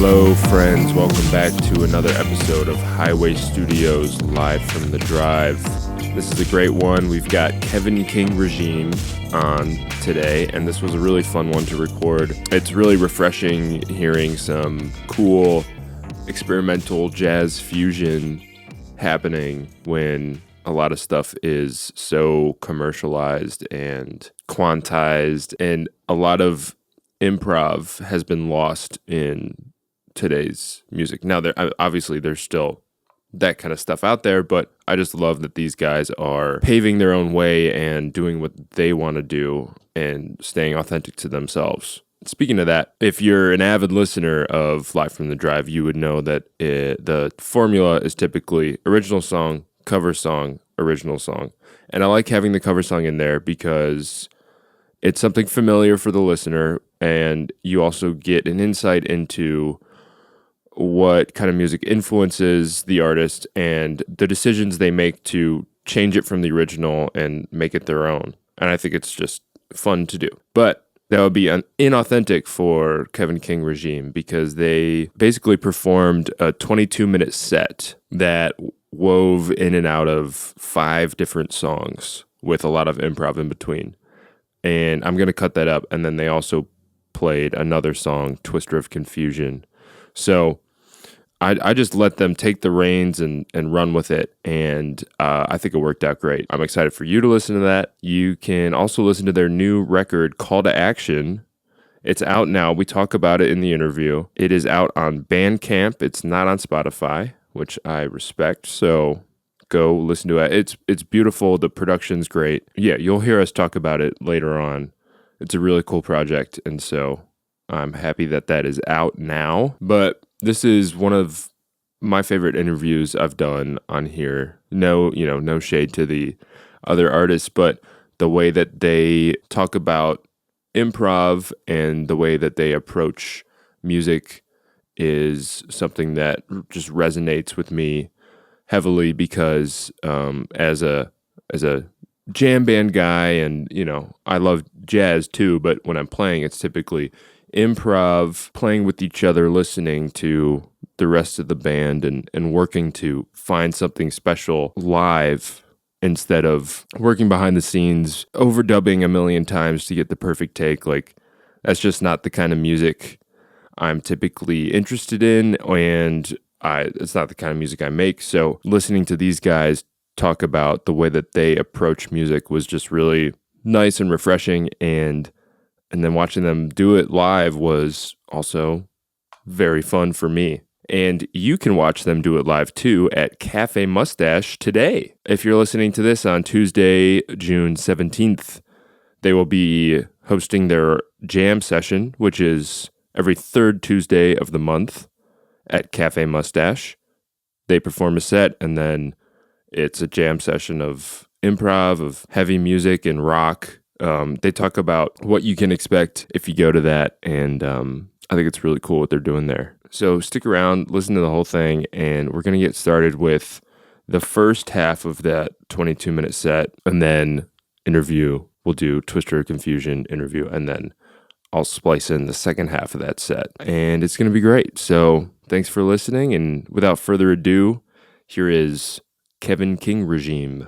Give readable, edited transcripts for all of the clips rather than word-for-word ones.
Hello, friends. Welcome back to another episode of Highway Studios live from the drive. This is a great one. We've got Kevin King Regime on today, and this was a really fun one to record. It's really refreshing hearing some cool experimental jazz fusion happening when a lot of stuff is so commercialized and quantized, and a lot of improv has been lost in today's music. Now, there's still that kind of stuff out there, but I just love that these guys are paving their own way and doing what they want to do and staying authentic to themselves. Speaking of that, if you're an avid listener of Live from the Drive, you would know that the formula is typically original song, cover song, original song. And I like having the cover song in there because it's something familiar for the listener, and you also get an insight into what kind of music influences the artist and the decisions they make to change it from the original and make it their own. And I think it's just fun to do. But that would be inauthentic for Kevin King Regime because they basically performed a 22-minute set that wove in and out of 5 different songs with a lot of improv in between. And I'm going to cut that up. And then they also played another song, Twister of Confusion. So I just let them take the reins and run with it. And I think it worked out great. I'm excited for you to listen to that. You can also listen to their new record, Call to Action. It's out now. We talk about it in the interview. It is out on Bandcamp. It's not on Spotify, which I respect. So go listen to it. It's beautiful. The production's great. Yeah, you'll hear us talk about it later on. It's a really cool project. And so I'm happy that is out now. But this is one of my favorite interviews I've done on here. No shade to the other artists, but the way that they talk about improv and the way that they approach music is something that just resonates with me heavily because as a jam band guy, and I love jazz too, but when I'm playing, it's typically improv, playing with each other, listening to the rest of the band and working to find something special live instead of working behind the scenes, overdubbing a million times to get the perfect take. Like, that's just not the kind of music I'm typically interested in, and it's not the kind of music I make. So listening to these guys talk about the way that they approach music was just really nice and refreshing, and then watching them do it live was also very fun for me. And you can watch them do it live too at Cafe Mustache today. If you're listening to this on Tuesday, June 17th, they will be hosting their jam session, which is every third Tuesday of the month at Cafe Mustache. They perform a set, and then it's a jam session of improv, of heavy music and rock. They talk about what you can expect if you go to that, and I think it's really cool what they're doing there. So stick around, listen to the whole thing, and we're going to get started with the first half of that 22-minute set, and then interview. We'll do Twister of Confusion interview, and then I'll splice in the second half of that set, and it's going to be great. So thanks for listening, and without further ado, here is Kevin King Regime.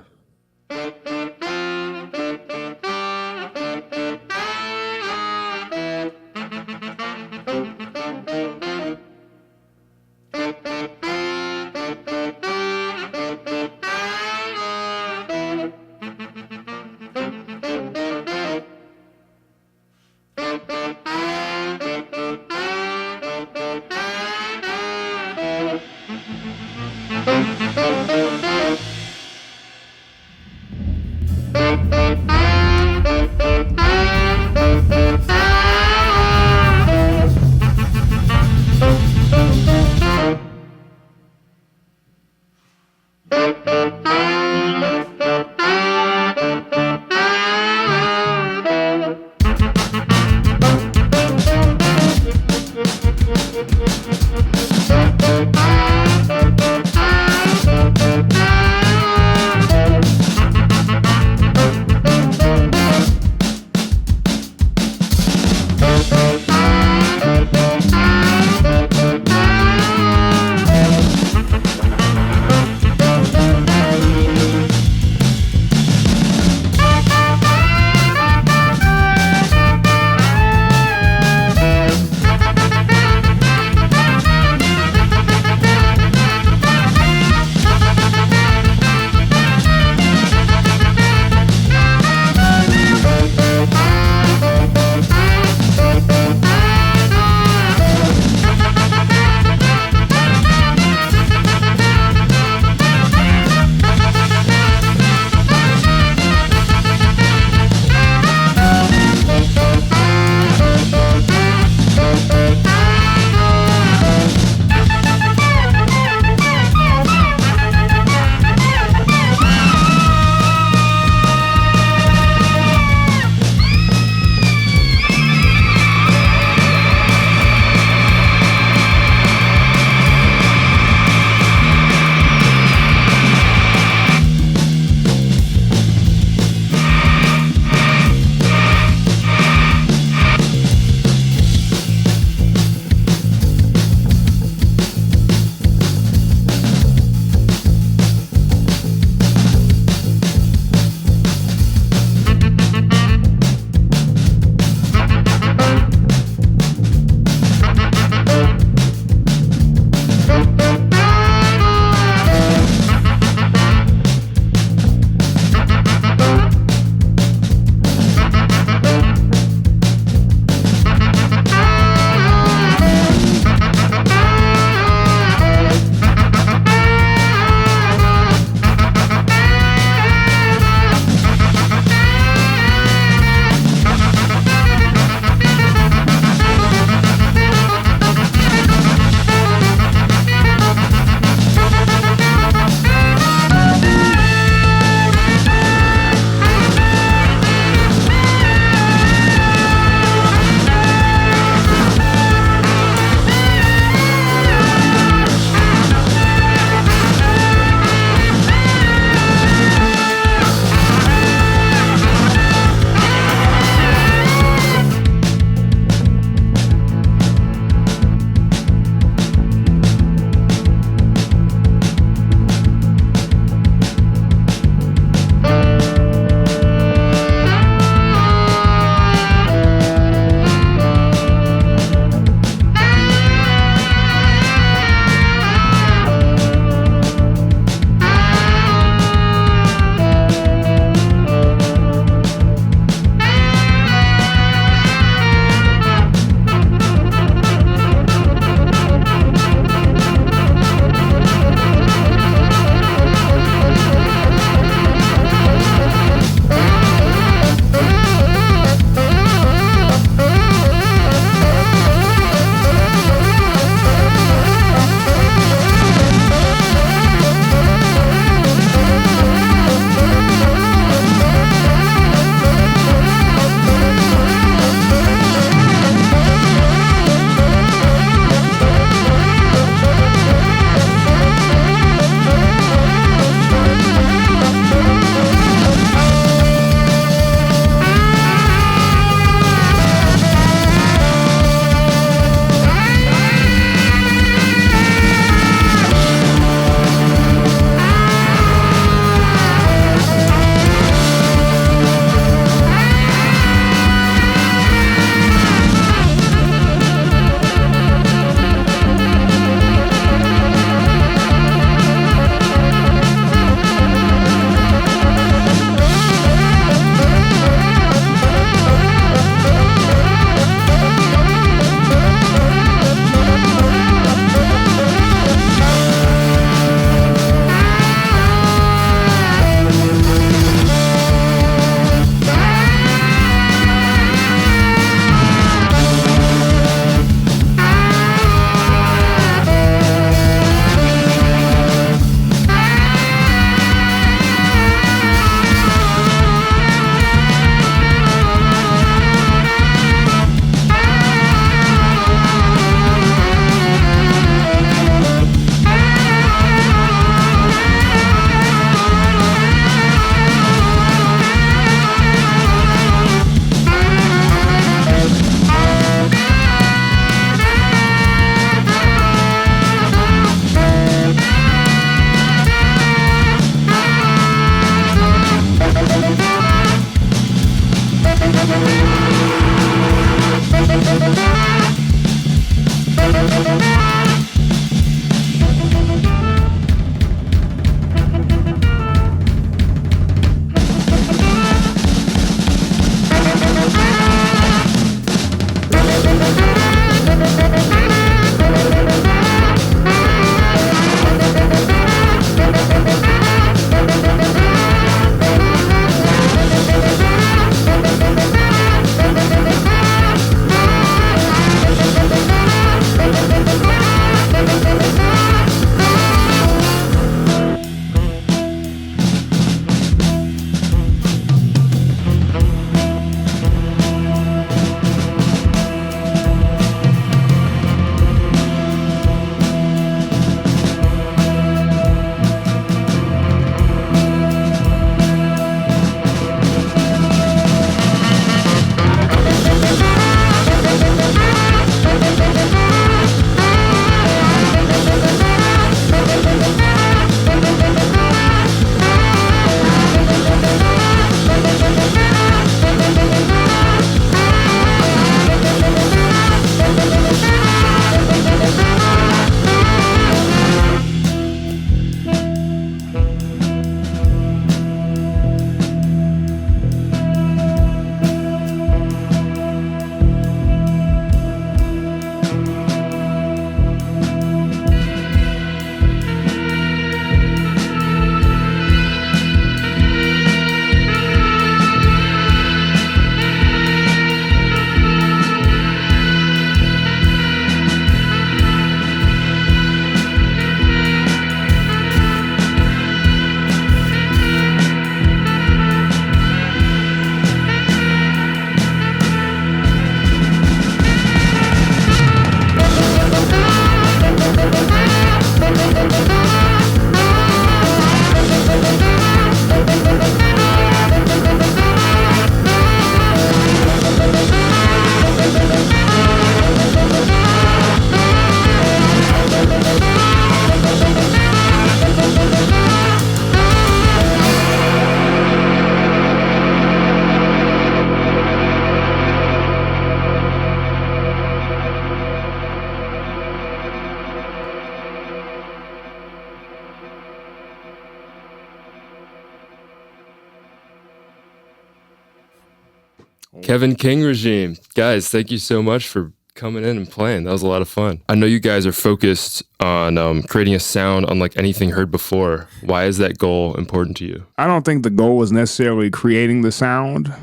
Kevin King regime. Guys, thank you so much for coming in and playing. That was a lot of fun. I know you guys are focused on creating a sound unlike anything heard before. Why is that goal important to you? I don't think the goal is necessarily creating the sound.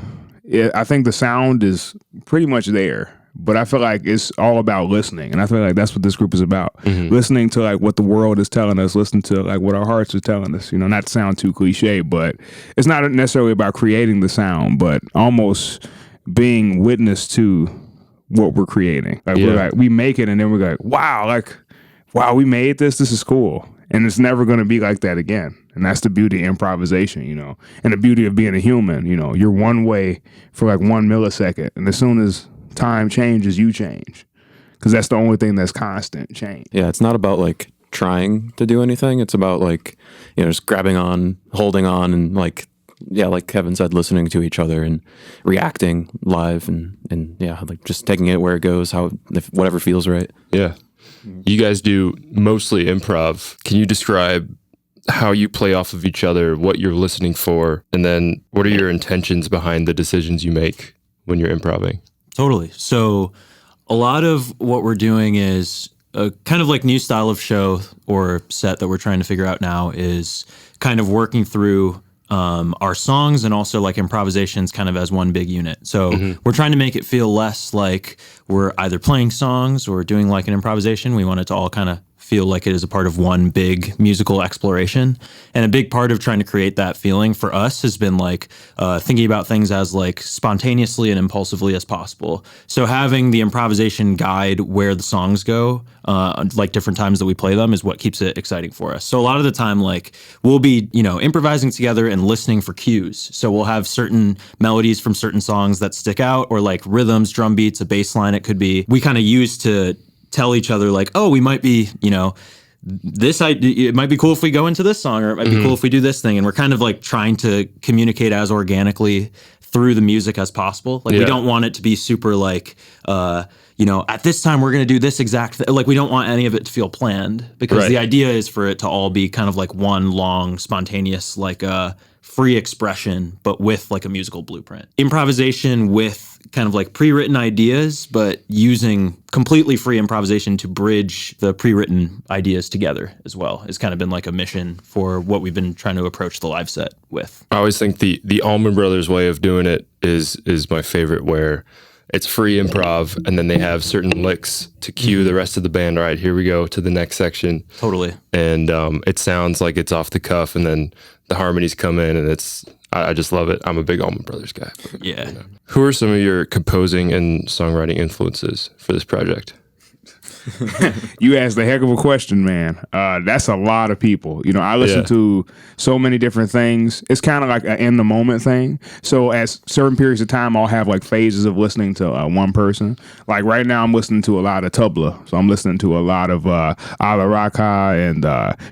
I think the sound is pretty much there, but I feel like it's all about listening. And I feel like that's what this group is about. Mm-hmm. Listening to like what the world is telling us, listening to like what our hearts are telling us, not to sound too cliche, but it's not necessarily about creating the sound, but almost being witness to what we're creating. We're like, we make it and then we're like, wow, we made this. This is cool. And it's never going to be like that again. And that's the beauty of improvisation, and the beauty of being a human. You're one way for like 1 millisecond. And as soon as time changes, you change. Because that's the only thing that's constant, change. Yeah, it's not about like trying to do anything. It's about like, just grabbing on, holding on, and like Kevin said, listening to each other and reacting live and like just taking it where it goes, whatever feels right. Yeah. You guys do mostly improv. Can you describe how you play off of each other, what you're listening for, and then what are your intentions behind the decisions you make when you're improvising? Totally. So a lot of what we're doing is a kind of like new style of show or set that we're trying to figure out now is kind of working through our songs and also like improvisations kind of as one big unit. So we're trying to make it feel less like we're either playing songs or doing like an improvisation. We want it to all kind of feel like it is a part of one big musical exploration. And a big part of trying to create that feeling for us has been like thinking about things as like spontaneously and impulsively as possible. So having the improvisation guide where the songs go, like different times that we play them, is what keeps it exciting for us. So a lot of the time, like we'll be, improvising together and listening for cues. So we'll have certain melodies from certain songs that stick out, or like rhythms, drum beats, a bass line it could be. We kind of use to tell each other like, oh, we might be, it might be cool if we go into this song, or it might be cool if we do this thing. And we're kind of like trying to communicate as organically through the music as possible. Like we don't want it to be super like, at this time we're going to do this exact thing. Like we don't want any of it to feel planned, because the idea is for it to all be kind of like one long spontaneous, like free expression, but with like a musical blueprint. Improvisation with kind of like pre-written ideas, but using completely free improvisation to bridge the pre-written ideas together as well has kind of been like a mission for what we've been trying to approach the live set with. I always think the Allman Brothers way of doing it is my favorite, where it's free improv and then they have certain licks to cue the rest of the band. All right, here we go to the next section. Totally. And it sounds like it's off the cuff, and then the harmonies come in, and I just love it. I'm a big Allman Brothers guy. Yeah. Who are some of your composing and songwriting influences for this project? You asked a heck of a question, man. That's a lot of people. I listen to so many different things. It's kind of like an in the moment thing. So at certain periods of time, I'll have like phases of listening to one person. Like right now, I'm listening to a lot of tabla. So I'm listening to a lot of Ala Raka and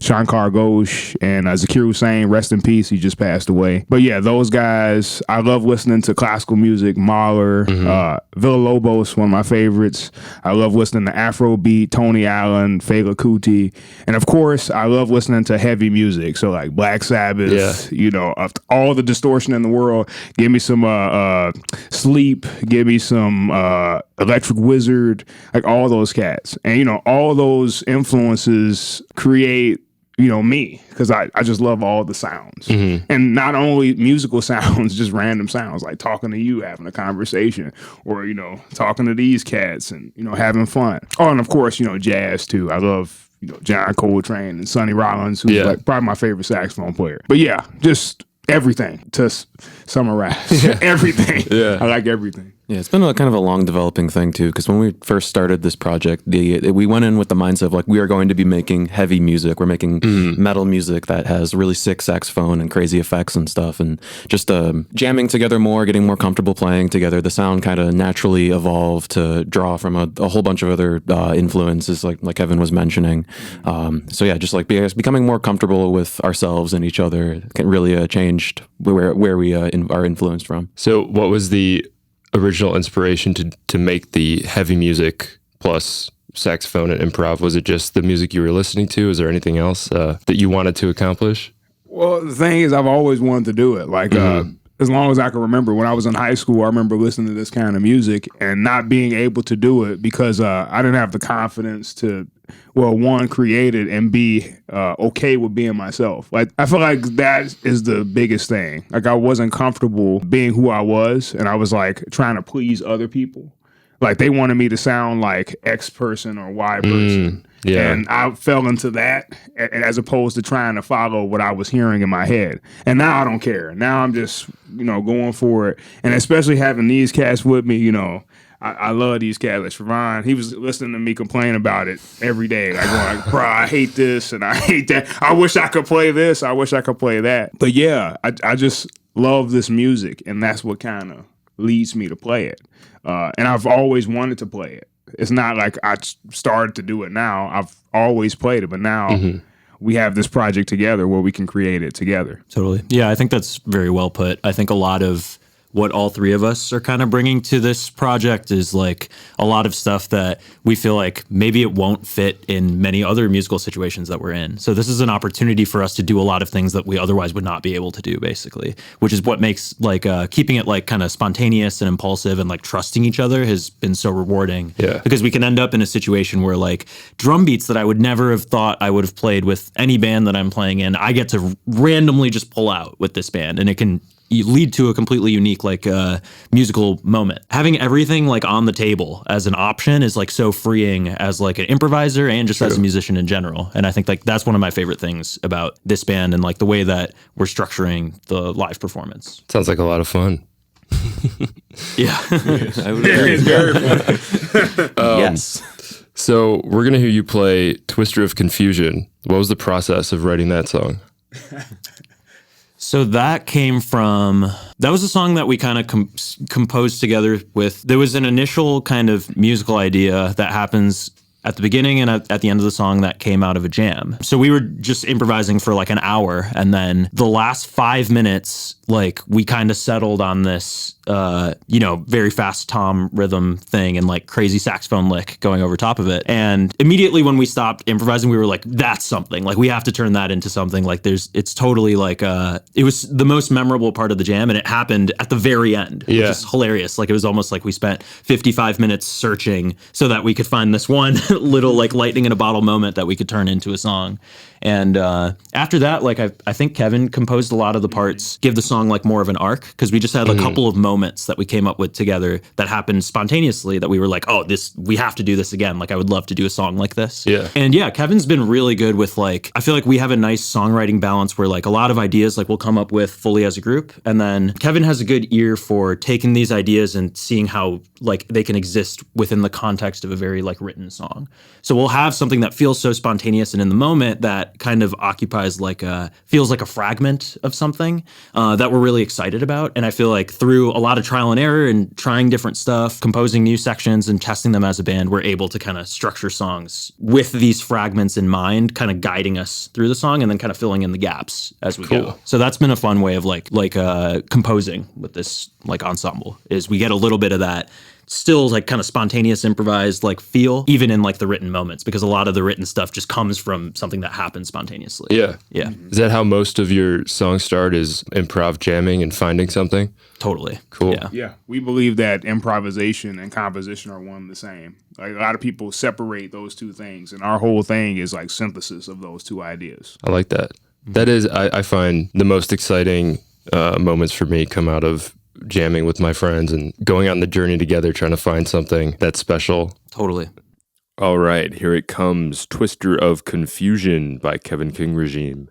Shankar Ghosh and Zakir Hussain. Rest in peace. He just passed away. But yeah, those guys. I love listening to classical music. Mahler, Villa-Lobos, one of my favorites. I love listening to Afrobeat, Tony Allen, Fela Kuti, and of course I love listening to heavy music, so like Black Sabbath, all the distortion in the world. Give me some Sleep, give me some Electric Wizard, like all those cats. And all those influences create me, because I just love all the sounds. And not only musical sounds, just random sounds, like talking to you, having a conversation, or, talking to these cats and, having fun. Oh, and of course, jazz too. I love, John Coltrane and Sonny Rollins, who's like probably my favorite saxophone player. But yeah, just everything, to summarize. Everything. I like everything. Yeah, it's been a kind of a long developing thing too, because when we first started this project, we went in with the mindset of like, we are going to be making heavy music. We're making metal music that has really sick saxophone and crazy effects and stuff, and just jamming together more, getting more comfortable playing together. The sound kind of naturally evolved to draw from a whole bunch of other influences, like Kevin was mentioning. So yeah, just like becoming more comfortable with ourselves and each other really changed where we are influenced from. So what was the original inspiration to make the heavy music plus saxophone and improv? Was it just the music you were listening to? Is there anything else that you wanted to accomplish? Well, the thing is, I've always wanted to do it. Like as long as I can remember. When I was in high school, I remember listening to this kind of music and not being able to do it because I didn't have the confidence to, well, one, create it, and B, okay with being myself. Like, I feel like that is the biggest thing. Like, I wasn't comfortable being who I was, and I was like trying to please other people. Like, they wanted me to sound like X person or Y person. Yeah. And I fell into that as opposed to trying to follow what I was hearing in my head. And now I don't care. Now I'm just, going for it. And especially having these cats with me, I love these cats. Like Shavon, he was listening to me complain about it every day. Like, going like, bro, I hate this and I hate that. I wish I could play this. I wish I could play that. But yeah, I just love this music. And that's what kind of leads me to play it. And I've always wanted to play it. It's not like I started to do it now. I've always played it, but now we have this project together where we can create it together. Totally. Yeah, I think that's very well put. I think a lot of what all three of us are kind of bringing to this project is like a lot of stuff that we feel like maybe it won't fit in many other musical situations that we're in. So this is an opportunity for us to do a lot of things that we otherwise would not be able to do, basically, which is what makes like keeping it like kind of spontaneous and impulsive and like trusting each other has been so rewarding. Yeah. Because we can end up in a situation where like drum beats that I would never have thought I would have played with any band that I'm playing in, I get to randomly just pull out with this band, and it can lead to a completely unique like musical moment. Having everything like on the table as an option is like so freeing as like an improviser and just as a musician in general. And I think like that's one of my favorite things about this band and like the way that we're structuring the live performance. Sounds like a lot of fun. Yeah. I would agree. It's very fun. Yes. So we're going to hear you play Twister of Confusion. What was the process of writing that song? So that was a song that we kind of composed together with. There was an initial kind of musical idea that happens at the beginning and at the end of the song that came out of a jam. So we were just improvising for like an hour, and then the last 5 minutes, like we kind of settled on this, very fast tom rhythm thing and like crazy saxophone lick going over top of it. And immediately when we stopped improvising, we were like, that's something. Like we have to turn that into something. Like it's totally like, it was the most memorable part of the jam, and it happened at the very end, which is hilarious. Like it was almost like we spent 55 minutes searching so that we could find this one little like lightning in a bottle moment that we could turn into a song. And after that, like I think Kevin composed a lot of the parts, give the song like more of an arc, because we just had a couple of moments that we came up with together that happened spontaneously that we were like, oh, we have to do this again. Like I would love to do a song like this. Yeah. And yeah, Kevin's been really good with like, I feel like we have a nice songwriting balance where like a lot of ideas like we'll come up with fully as a group. And then Kevin has a good ear for taking these ideas and seeing how like they can exist within the context of a very like written song. So we'll have something that feels so spontaneous and in the moment that kind of occupies like feels like a fragment of something that we're really excited about. And I feel like through a lot of trial and error and trying different stuff, composing new sections and testing them as a band, we're able to kind of structure songs with these fragments in mind, kind of guiding us through the song and then kind of filling in the gaps as we go. So that's been a fun way of like composing with this like ensemble, is we get a little bit of that still like kind of spontaneous improvised like feel even in like the written moments, because a lot of the written stuff just comes from something that happens spontaneously. Yeah. Mm-hmm. Is that how most of your songs start, is improv jamming and finding something? Totally. Cool. Yeah, we believe that improvisation and composition are one and the same. Like a lot of people separate those two things, and our whole thing is like synthesis of those two ideas. I like that. That is, I find the most exciting moments for me come out of jamming with my friends and going on the journey together, trying to find something that's special. Totally. All right, here it comes. Twister of Confusion by Kevin King Regime.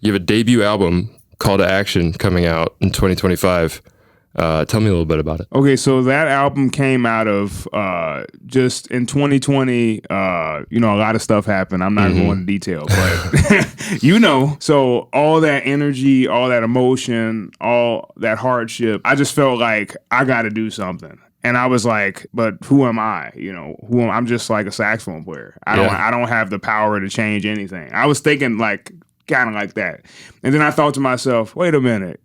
you have a debut album, Call to Action, coming out in 2025. Tell me a little bit about it. Okay, so that album came out of just in 2020. A lot of stuff happened. I'm not going into detail, but so all that energy, all that emotion, all that hardship, I just felt like I got to do something. And I was like, but who am I? I'm just like a saxophone player. I don't have the power to change anything. I was thinking like kind of like that. And then I thought to myself, wait a minute,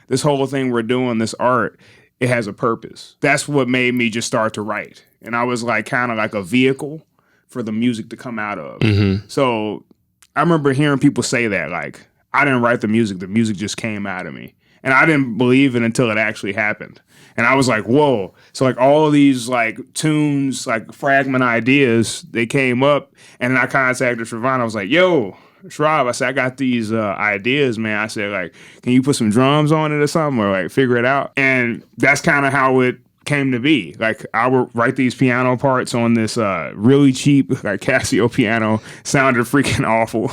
this whole thing we're doing, this art, it has a purpose. That's what made me just start to write. And I was like kind of like a vehicle for the music to come out of. So I remember hearing people say that, like, I didn't write the music just came out of me. And I didn't believe it until it actually happened. And I was like, whoa. So like all of these like tunes, like fragment ideas, they came up. And then I contacted Trevon. I was like, yo, Shrob, I said, I got these ideas, man. I said, like, can you put some drums on it or something, or like figure it out? And that's kind of how it came to be. Like, I would write these piano parts on this really cheap like Casio piano. Sounded freaking awful.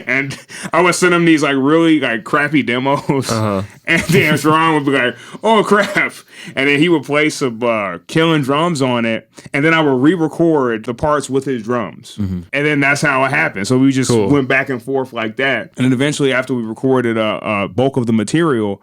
And I would send him these like really like crappy demos. And then Sharon would be like, oh crap. And then he would play some killing drums on it. And then I would re-record the parts with his drums. And then that's how it happened. So we just went back and forth like that. And then eventually after we recorded a bulk of the material,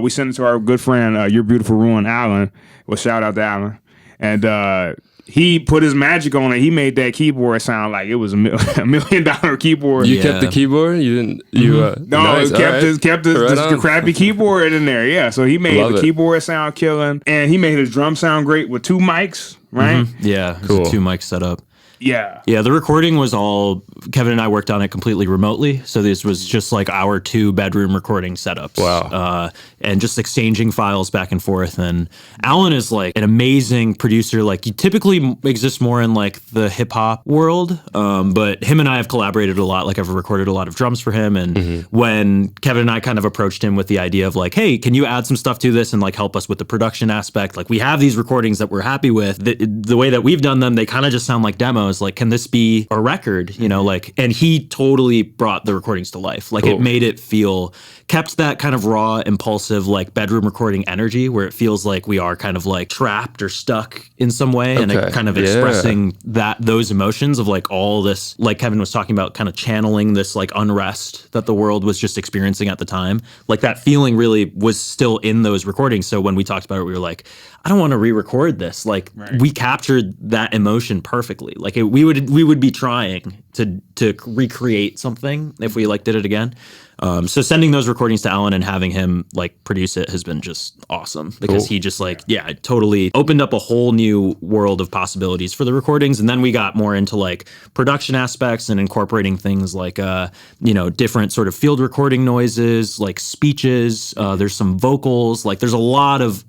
we sent it to our good friend, Your Beautiful Ruin, Alan. Well, shout out to Alan. And he put his magic on it. He made that keyboard sound like it was a $1 million keyboard. You kept the keyboard? You didn't? No, nice. kept the crappy keyboard in there. Yeah, so he made the keyboard sound killing, and he made his drum sound great with 2 mics, right? Yeah, it was a 2 mic setup. Yeah. Yeah, the recording was all, Kevin and I worked on it completely remotely. So this was just like our 2-bedroom recording setups. Wow. And just exchanging files back and forth. And Alan is like an amazing producer. Like, he typically exists more in like the hip hop world. But him and I have collaborated a lot. Like, I've recorded a lot of drums for him. And when Kevin and I kind of approached him with the idea of like, hey, can you add some stuff to this and like help us with the production aspect? Like, we have these recordings that we're happy with. The way that we've done them, they kind of just sound like demos. Like, can this be a record? And he totally brought the recordings to life. Like, it made it feel, kept that kind of raw, impulsive, like bedroom recording energy where it feels like we are kind of like trapped or stuck in some way, and it kind of expressing those emotions of like all this, like Kevin was talking about, kind of channeling this like unrest that the world was just experiencing at the time. Like, that feeling really was still in those recordings. So when we talked about it, we were like, I don't want to re-record this. Like, we captured that emotion perfectly. Like, we would be trying to recreate something if we like did it again. So sending those recordings to Alan and having him like produce it has been just awesome, because he just like, it totally opened up a whole new world of possibilities for the recordings. And then we got more into like production aspects and incorporating things like, different sort of field recording noises, like speeches. There's some vocals, like there's a lot of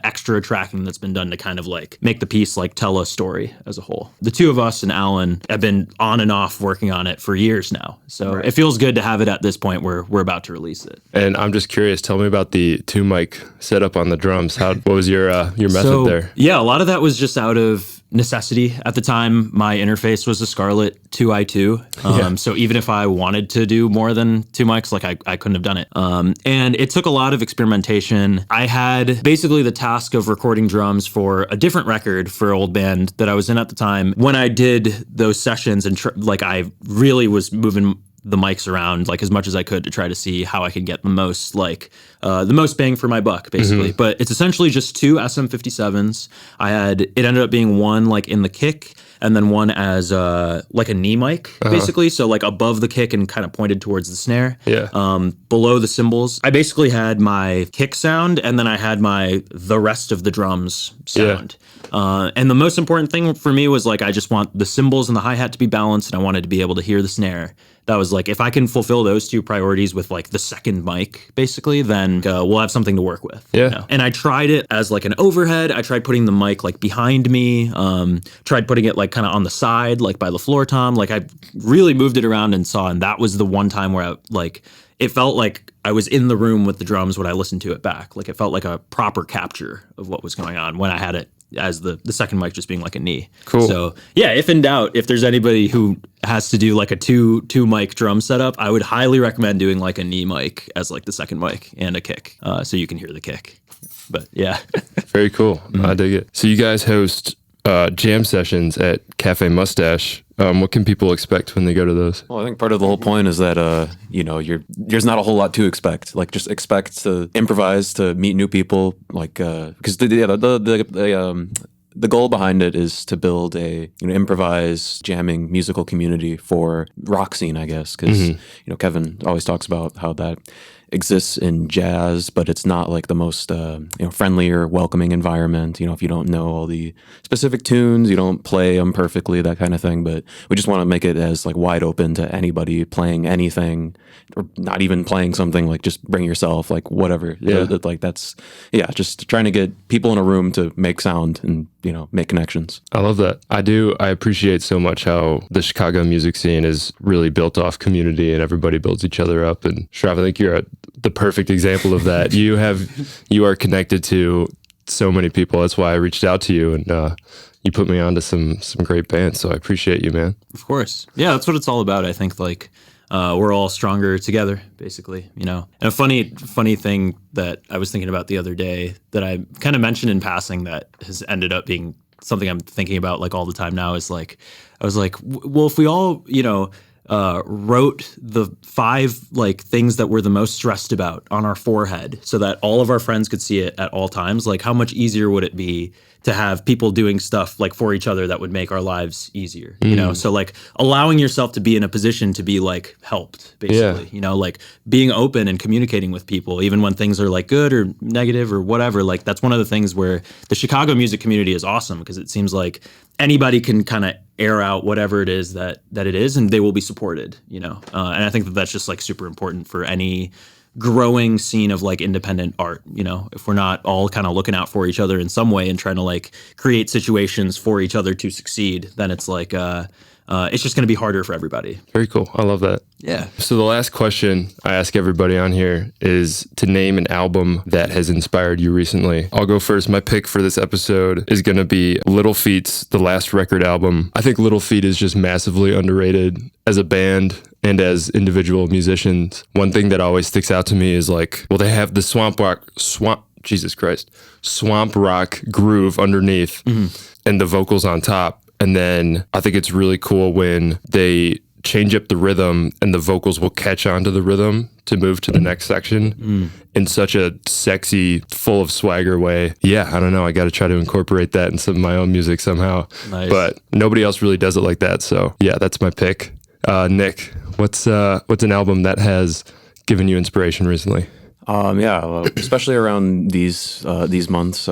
extra tracking that's been done to kind of like make the piece like tell a story as a whole. The two of us and Alan have been on and off working on it for years now. So it feels good to have it at this point where we're about to release it. And I'm just curious, tell me about the 2 mic setup on the drums. What was your method there? Yeah, a lot of that was just out of necessity. At the time, my interface was a Scarlett 2i2. So even if I wanted to do more than 2 mics, like I couldn't have done it. And it took a lot of experimentation. I had basically the task of recording drums for a different record for an old band that I was in at the time. When I did those sessions and I really was moving the mics around like as much as I could to try to see how I could get the most bang for my buck, basically. But it's essentially just 2 SM57s. It ended up being one like in the kick, and then one as like a knee mic, basically. So like above the kick and kind of pointed towards the snare. Below the cymbals. I basically had my kick sound, and then I had the rest of the drums sound. And the most important thing for me was like, I just want the cymbals and the hi-hat to be balanced, and I wanted to be able to hear the snare. That was like, if I can fulfill those 2 priorities with like the second mic, basically, then we'll have something to work with. And I tried it as like an overhead. I tried putting the mic like behind me, tried putting it like kind of on the side, like by the floor tom. Like, I really moved it around and that was the one time where it felt like I was in the room with the drums when I listened to it back. Like, it felt like a proper capture of what was going on when I had it as the second mic just being like a knee. Cool. So yeah, if in doubt, if there's anybody who has to do like a two mic drum setup, I would highly recommend doing like a knee mic as like the second mic and a kick, so you can hear the kick. But yeah. Very cool. I dig it. So you guys host jam sessions at Cafe Mustache. What can people expect when they go to those? Well, I think part of the whole point is that there's not a whole lot to expect. Like, just expect to improvise, to meet new people. Like, because the goal behind it is to build a improvised jamming musical community for rock scene, I guess. Because Kevin always talks about how that exists in jazz, but it's not like the most friendly or welcoming environment. If you don't know all the specific tunes, you don't play them perfectly, that kind of thing. But we just want to make it as like wide open to anybody playing anything, or not even playing something. Like, just bring yourself, like whatever. Like that's just trying to get people in a room to make sound and make connections. I love that. I appreciate so much how the Chicago music scene is really built off community and everybody builds each other up. And Shrav, I think you're the perfect example of that. You are connected to so many people. That's why I reached out to you, and you put me onto some great bands. So I appreciate you, man. Of course. Yeah, that's what it's all about. I think like we're all stronger together, basically, And a funny thing that I was thinking about the other day that I kind of mentioned in passing that has ended up being something I'm thinking about like all the time now is like, I was like, well, if we all, wrote the 5 like things that we're the most stressed about on our forehead so that all of our friends could see it at all times, like how much easier would it be to have people doing stuff like for each other that would make our lives easier, So like allowing yourself to be in a position to be like helped, basically, like being open and communicating with people, even when things are like good or negative or whatever. Like that's one of the things where the Chicago music community is awesome, because it seems like anybody can kind of air out whatever it is that it is, and they will be supported, and I think that that's just like super important for any growing scene of like independent art. If we're not all kind of looking out for each other in some way and trying to like create situations for each other to succeed, then it's like it's just going to be harder for everybody. Very cool. I love that. Yeah. So the last question I ask everybody on here is to name an album that has inspired you recently. I'll go first. My pick for this episode is going to be Little Feat's The Last Record album. I think Little Feat is just massively underrated as a band and as individual musicians. One thing that always sticks out to me is like, well, they have the swamp rock groove underneath and the vocals on top. And then I think it's really cool when they change up the rhythm and the vocals will catch onto the rhythm to move to the next section in such a sexy, full of swagger way. Yeah, I don't know. I got to try to incorporate that in some of my own music somehow. Nice. But nobody else really does it like that. So yeah, that's my pick. Nick, what's an album that has given you inspiration recently? Especially around these months,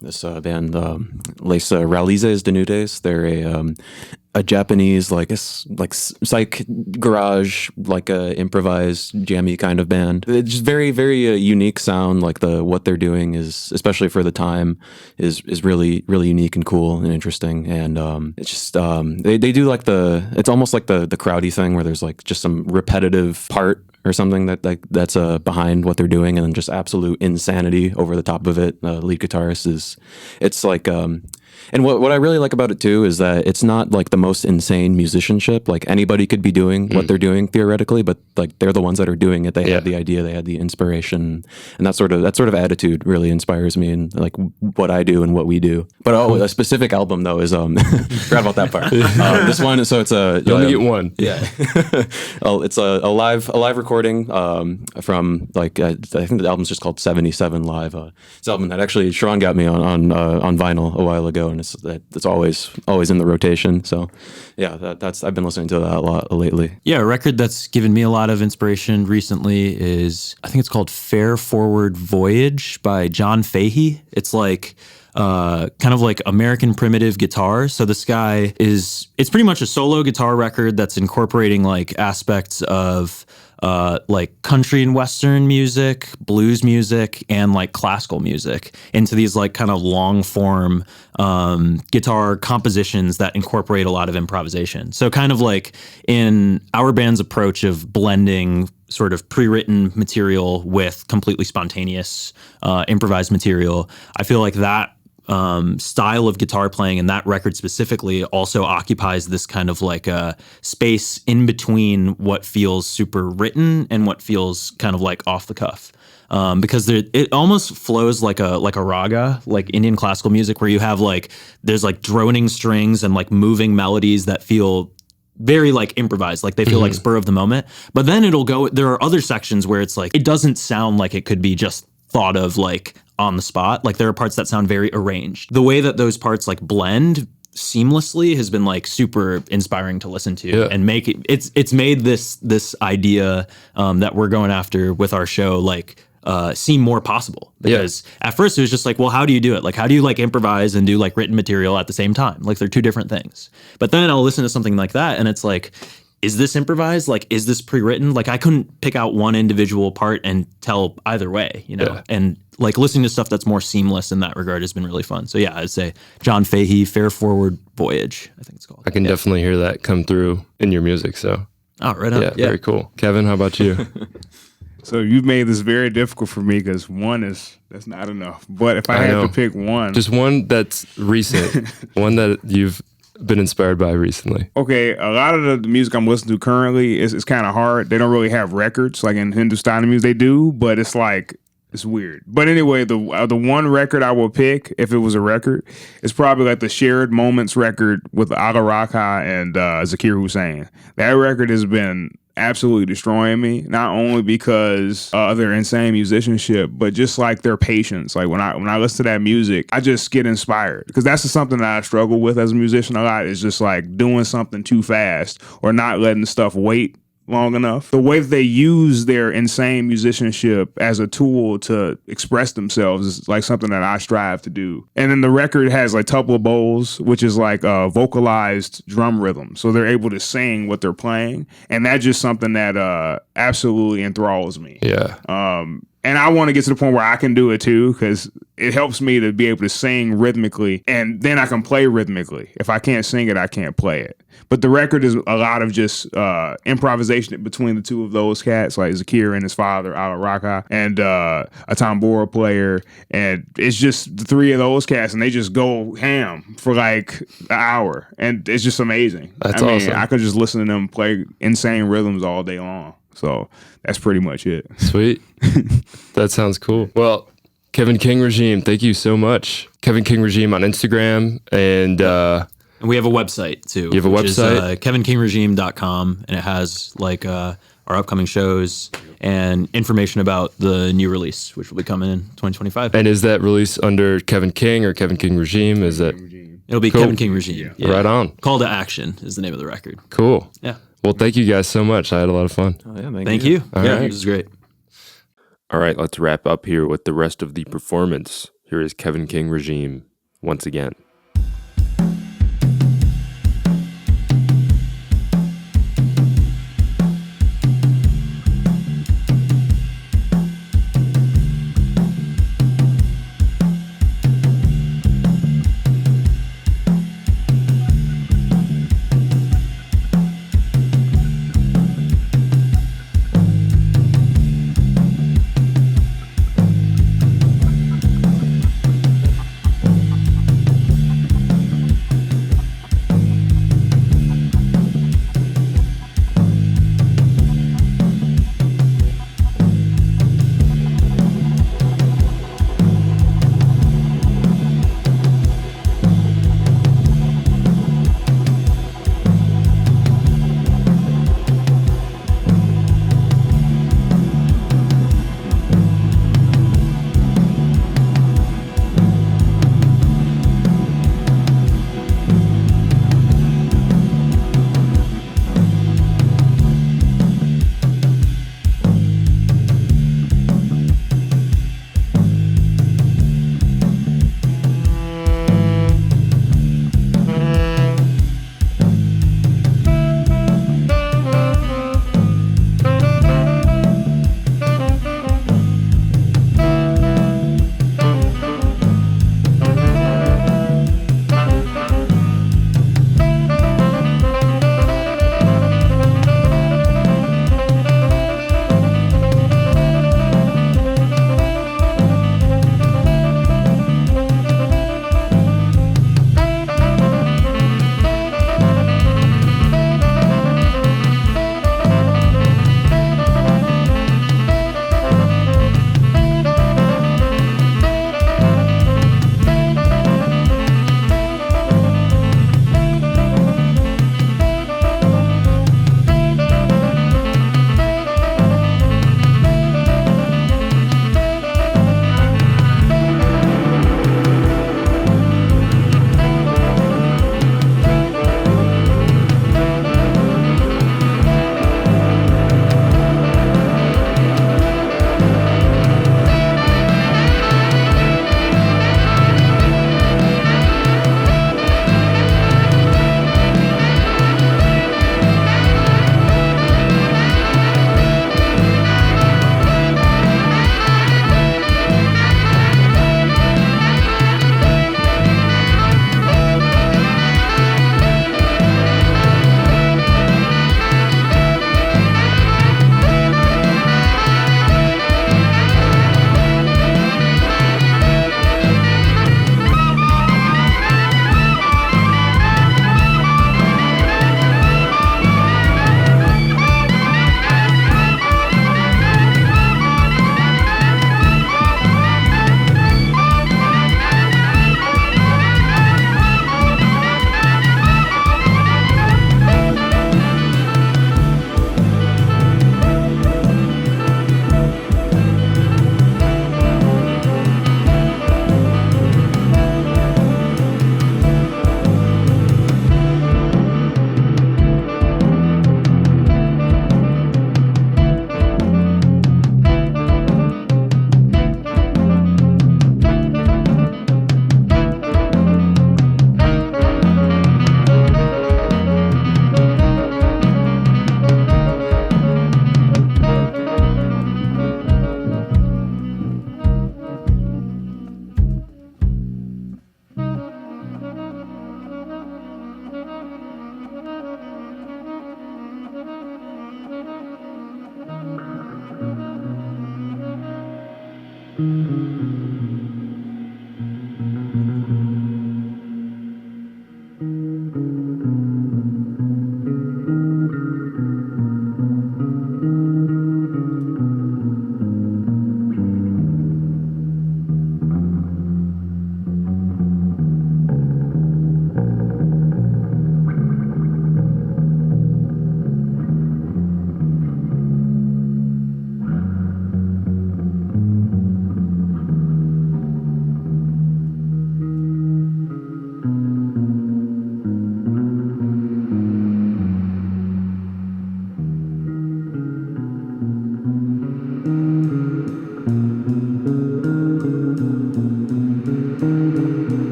this band Les Realises de Nudes. They're a Japanese psych garage, like a improvised jammy kind of band. It's just very, very unique sound. Like what they're doing is, especially for the time, is really, really unique and cool and interesting. And it's just they do like it's almost like the crowdy thing where there's like just some repetitive part or something that's behind what they're doing, and then just absolute insanity over the top of it. Lead guitarist it's like and what I really like about it too is that it's not like the most insane musicianship. Like anybody could be doing what they're doing theoretically, but like they're the ones that are doing it. They had the idea, they had the inspiration, and that sort of attitude really inspires me in like what I do and what we do. But a specific album though is forgot about that part. This one, so it's you only get one. Yeah, it's a live recording from like I think the album's just called 77 Live. It's an album that actually Sharon got me on vinyl a while ago, and it's always in the rotation. So yeah, that's I've been listening to that a lot lately. Yeah, a record that's given me a lot of inspiration recently is, I think it's called Fair Forward Voyage by John Fahey. It's like kind of like American primitive guitar. So this guy it's pretty much a solo guitar record that's incorporating like aspects of like country and western music, blues music, and like classical music into these like kind of long form guitar compositions that incorporate a lot of improvisation. So kind of like in our band's approach of blending sort of pre-written material with completely spontaneous improvised material, I feel like that style of guitar playing and that record specifically also occupies this kind of like a space in between what feels super written and what feels kind of like off the cuff. Because it almost flows like a raga, like Indian classical music, where you have like there's like droning strings and like moving melodies that feel very like improvised, like they feel like spur of the moment. But then there are other sections where it's like it doesn't sound like it could be just thought of like on the spot. Like there are parts that sound very arranged. The way that those parts like blend seamlessly has been like super inspiring to listen to and make it's made this idea that we're going after with our show like seem more possible, because at first it was just like, well, how do you do it? Like, how do you like improvise and do like written material at the same time? Like they're two different things. But then I'll listen to something like that and it's like, is this improvised? Like, is this pre-written? Like I couldn't pick out one individual part and tell either way, you know? And like listening to stuff that's more seamless in that regard has been really fun. So yeah, I'd say John Fahey, Fair Forward Voyage, I think it's called. I can definitely hear that come through in your music. So right on. Yeah, very cool. Kevin, how about you? So you've made this very difficult for me because that's not enough. But if I had to pick one, just one that's recent, one that you've been inspired by recently. Okay, a lot of the music I'm listening to currently is kind of hard. They don't really have records like in Hindustani music. They do, but it's like it's weird. But anyway, the one record I will pick if it was a record is probably like the Shared Moments record with Ala Rakha and Zakir Hussain. That record has been absolutely destroying me, not only because of their insane musicianship, but just like their patience. Like when I listen to that music, I just get inspired, because that's something that I struggle with as a musician a lot, is just like doing something too fast or not letting the stuff wait long enough. The way that they use their insane musicianship as a tool to express themselves is like something that I strive to do. And then the record has like tabla bowls, which is like a vocalized drum rhythm. So they're able to sing what they're playing. And that's just something that absolutely enthralls me. Yeah. And I want to get to the point where I can do it too, because it helps me to be able to sing rhythmically, and then I can play rhythmically. If I can't sing it, I can't play it. But the record is a lot of just improvisation between the two of those cats, like Zakir and his father, Ala Rakha, and a tambura player. And it's just the three of those cats, and they just go ham for like an hour. And it's just amazing. That's I mean, awesome. I could just listen to them play insane rhythms all day long. So that's pretty much it. Sweet. That sounds cool. Well, Kevin King Regime, thank you so much. Kevin King Regime on Instagram, and we have a website too. You have a website? Is, kevinkingregime.com, and it has like our upcoming shows and information about the new release, which will be coming in 2025. And is that released under Kevin King or Kevin King Regime? Is that It'll be cool. Kevin King Regime. Yeah. Right on. Call to Action is the name of the record. Cool. Yeah. Well, thank you guys so much. I had a lot of fun. Oh, yeah, Thank you. All Yeah, right. this is great. All right, let's wrap up here with the rest of the performance. Here is Kevin King Regime once again.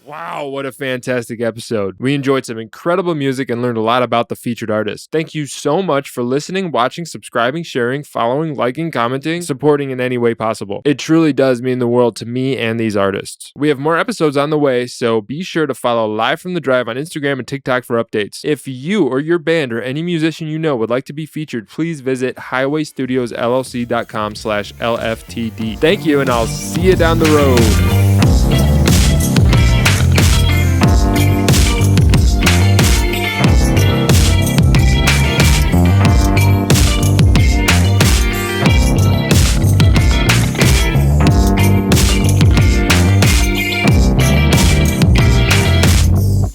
Wow, what a fantastic episode. We enjoyed some incredible music and learned a lot about the featured artist. Thank you so much for listening, watching, subscribing, sharing, following, liking, commenting, supporting in any way possible. It truly does mean the world to me and these artists. We have more episodes on the way, so be sure to follow Live from the Drive on Instagram and TikTok for updates. If you or your band or any musician you know would like to be featured, please visit highwaystudiosllc.com/LFTD. Thank you, and I'll see you down the road.